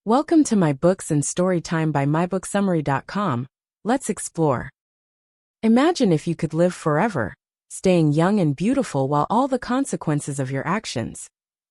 Welcome to My Books and Storytime by Mybooksandstorytime. Let's explore. Imagine if you could live forever, staying young and beautiful while all the consequences of your actions,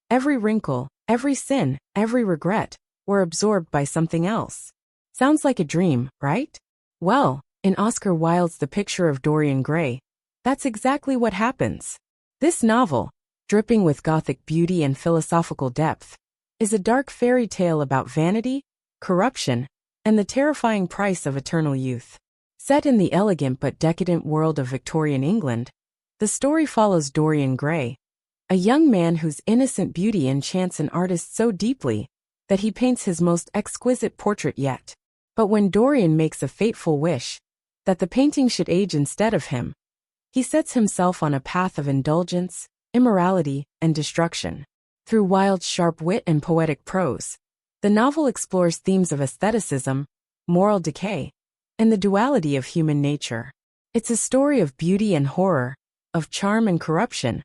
every wrinkle, every sin, every regret, were absorbed by something else. Sounds like a dream, right? Well, in Oscar Wilde's The Picture of Dorian Gray, that's exactly what happens. This novel, dripping with Gothic beauty and philosophical depth, is a dark fairy tale about vanity, corruption, and the terrifying price of eternal youth. Set in the elegant but decadent world of Victorian England, the story follows Dorian Gray, a young man whose innocent beauty enchants an artist so deeply that he paints his most exquisite portrait yet. But when Dorian makes a fateful wish that the painting should age instead of him, he sets himself on a path of indulgence, immorality, and destruction. Through Wilde's sharp wit and poetic prose, the novel explores themes of aestheticism, moral decay, and the duality of human nature. It's a story of beauty and horror, of charm and corruption,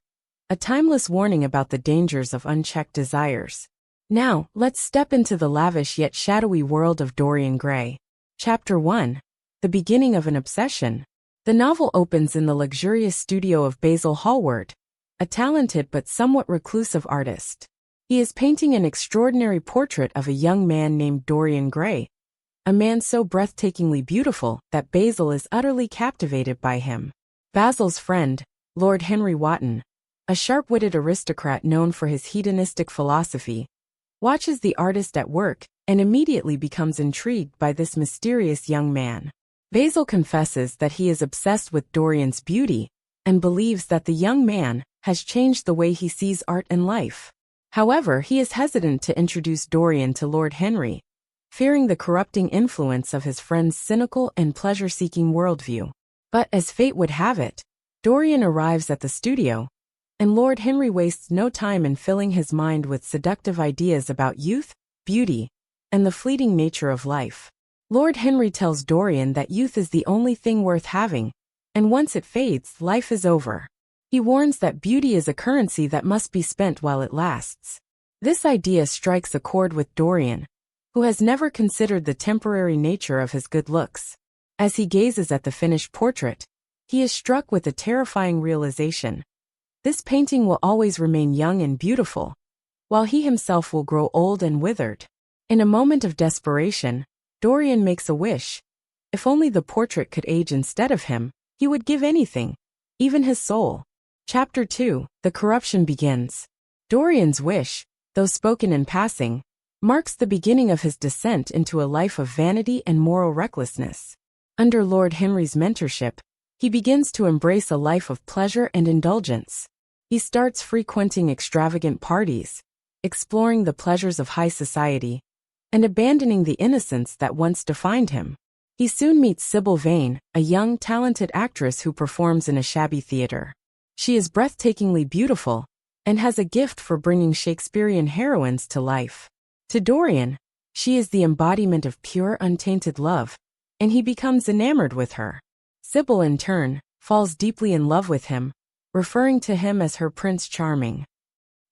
a timeless warning about the dangers of unchecked desires. Now, let's step into the lavish yet shadowy world of Dorian Gray. Chapter 1. The Beginning of an Obsession. The novel opens in the luxurious studio of Basil Hallward, a talented but somewhat reclusive artist. He is painting an extraordinary portrait of a young man named Dorian Gray, a man so breathtakingly beautiful that Basil is utterly captivated by him. Basil's friend, Lord Henry Wotton, a sharp-witted aristocrat known for his hedonistic philosophy, watches the artist at work and immediately becomes intrigued by this mysterious young man. Basil confesses that he is obsessed with Dorian's beauty and believes that the young man has changed the way he sees art and life. However, he is hesitant to introduce Dorian to Lord Henry, fearing the corrupting influence of his friend's cynical and pleasure-seeking worldview. But as fate would have it, Dorian arrives at the studio, and Lord Henry wastes no time in filling his mind with seductive ideas about youth, beauty, and the fleeting nature of life. Lord Henry tells Dorian that youth is the only thing worth having, and once it fades, life is over. He warns that beauty is a currency that must be spent while it lasts. This idea strikes a chord with Dorian, who has never considered the temporary nature of his good looks. As he gazes at the finished portrait, he is struck with a terrifying realization. This painting will always remain young and beautiful, while he himself will grow old and withered. In a moment of desperation, Dorian makes a wish. If only the portrait could age instead of him, he would give anything, even his soul. Chapter 2. The Corruption begins. Dorian's wish, though spoken in passing, marks the beginning of his descent into a life of vanity and moral recklessness. Under Lord Henry's mentorship, he begins to embrace a life of pleasure and indulgence. He starts frequenting extravagant parties, exploring the pleasures of high society, and abandoning the innocence that once defined him. He soon meets Sybil Vane, a young, talented actress who performs in a shabby theater. She is breathtakingly beautiful, and has a gift for bringing Shakespearean heroines to life. To Dorian, she is the embodiment of pure, untainted love, and he becomes enamored with her. Sybil, in turn, falls deeply in love with him, referring to him as her Prince Charming.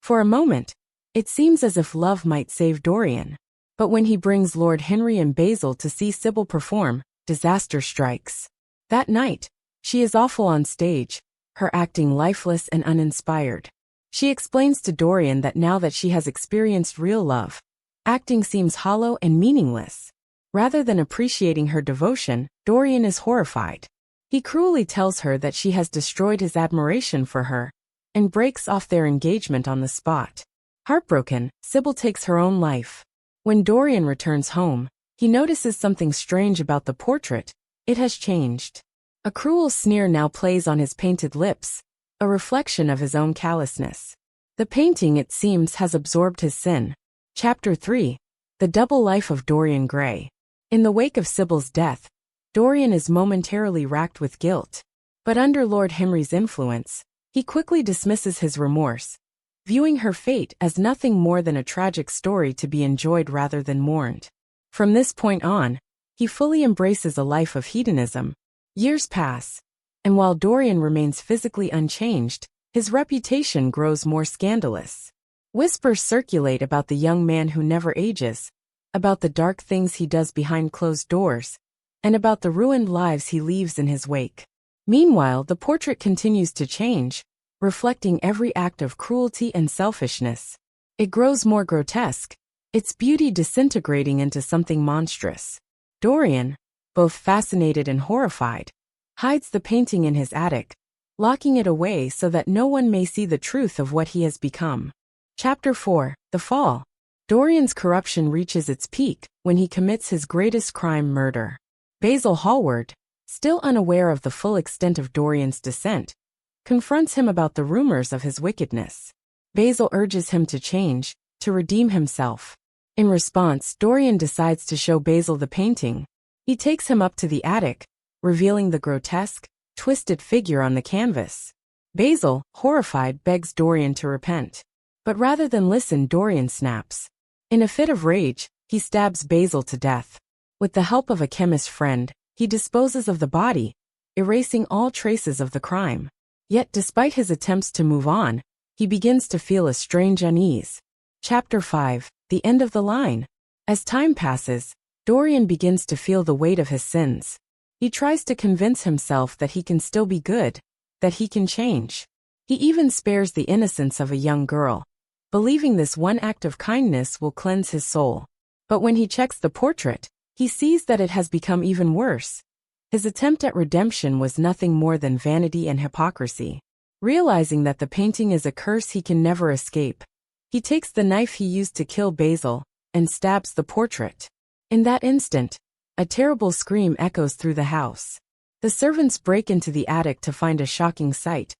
For a moment, it seems as if love might save Dorian. But when he brings Lord Henry and Basil to see Sybil perform, disaster strikes. That night, she is awful on stage, her acting lifeless and uninspired. She explains to Dorian that now that she has experienced real love, acting seems hollow and meaningless. Rather than appreciating her devotion, Dorian is horrified. He cruelly tells her that she has destroyed his admiration for her, and breaks off their engagement on the spot. Heartbroken, Sybil takes her own life. When Dorian returns home, he notices something strange about the portrait. It has changed. A cruel sneer now plays on his painted lips, a reflection of his own callousness. The painting, it seems, has absorbed his sin. Chapter 3. The Double Life of Dorian Gray. In the wake of Sybil's death, Dorian is momentarily racked with guilt. But under Lord Henry's influence, he quickly dismisses his remorse, viewing her fate as nothing more than a tragic story to be enjoyed rather than mourned. From this point on, he fully embraces a life of hedonism. Years pass, and while Dorian remains physically unchanged, his reputation grows more scandalous. Whispers circulate about the young man who never ages, about the dark things he does behind closed doors, and about the ruined lives he leaves in his wake. Meanwhile, the portrait continues to change, reflecting every act of cruelty and selfishness. It grows more grotesque, its beauty disintegrating into something monstrous. Dorian, both fascinated and horrified, hides the painting in his attic, locking it away so that no one may see the truth of what he has become. Chapter 4: The Fall. Dorian's corruption reaches its peak when he commits his greatest crime: murder. Basil Hallward, still unaware of the full extent of Dorian's descent, confronts him about the rumors of his wickedness. Basil urges him to change, to redeem himself. In response, Dorian decides to show Basil the painting. He takes him up to the attic, revealing the grotesque, twisted figure on the canvas. Basil, horrified, begs Dorian to repent. But rather than listen, Dorian snaps. In a fit of rage, he stabs Basil to death. With the help of a chemist friend, he disposes of the body, erasing all traces of the crime. Yet despite his attempts to move on, he begins to feel a strange unease. Chapter 5: The End of the Line. As time passes, Dorian begins to feel the weight of his sins. He tries to convince himself that he can still be good, that he can change. He even spares the innocence of a young girl, believing this one act of kindness will cleanse his soul. But when he checks the portrait, he sees that it has become even worse. His attempt at redemption was nothing more than vanity and hypocrisy. Realizing that the painting is a curse he can never escape, he takes the knife he used to kill Basil and stabs the portrait. In that instant, a terrible scream echoes through the house. The servants break into the attic to find a shocking sight: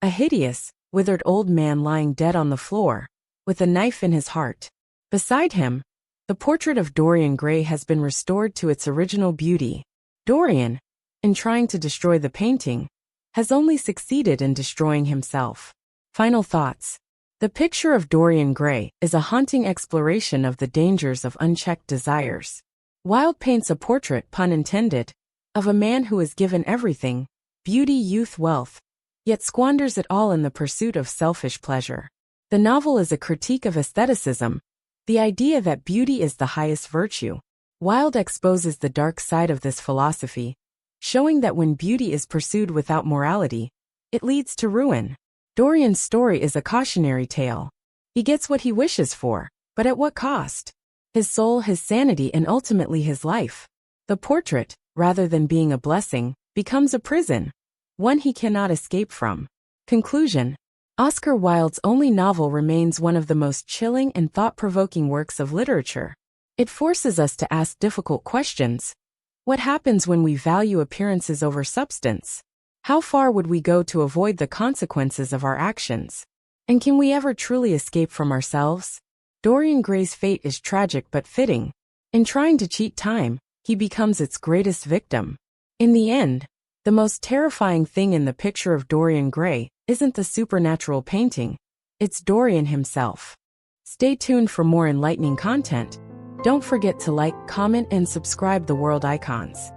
a hideous, withered old man lying dead on the floor, with a knife in his heart. Beside him, the portrait of Dorian Gray has been restored to its original beauty. Dorian, in trying to destroy the painting, has only succeeded in destroying himself. Final thoughts. The Picture of Dorian Gray is a haunting exploration of the dangers of unchecked desires. Wilde paints a portrait, pun intended, of a man who is given everything: beauty, youth, wealth, yet squanders it all in the pursuit of selfish pleasure. The novel is a critique of aestheticism, the idea that beauty is the highest virtue. Wilde exposes the dark side of this philosophy, showing that when beauty is pursued without morality, it leads to ruin. Dorian's story is a cautionary tale. He gets what he wishes for, but at what cost? His soul, his sanity, and ultimately his life. The portrait, rather than being a blessing, becomes a prison, one he cannot escape from. Conclusion. Oscar Wilde's only novel remains one of the most chilling and thought-provoking works of literature. It forces us to ask difficult questions. What happens when we value appearances over substance? How far would we go to avoid the consequences of our actions? And can we ever truly escape from ourselves? Dorian Gray's fate is tragic but fitting. In trying to cheat time, he becomes its greatest victim. In the end, the most terrifying thing in the Picture of Dorian Gray isn't the supernatural painting, it's Dorian himself. Stay tuned for more enlightening content. Don't forget to like, comment, and subscribe the world icons.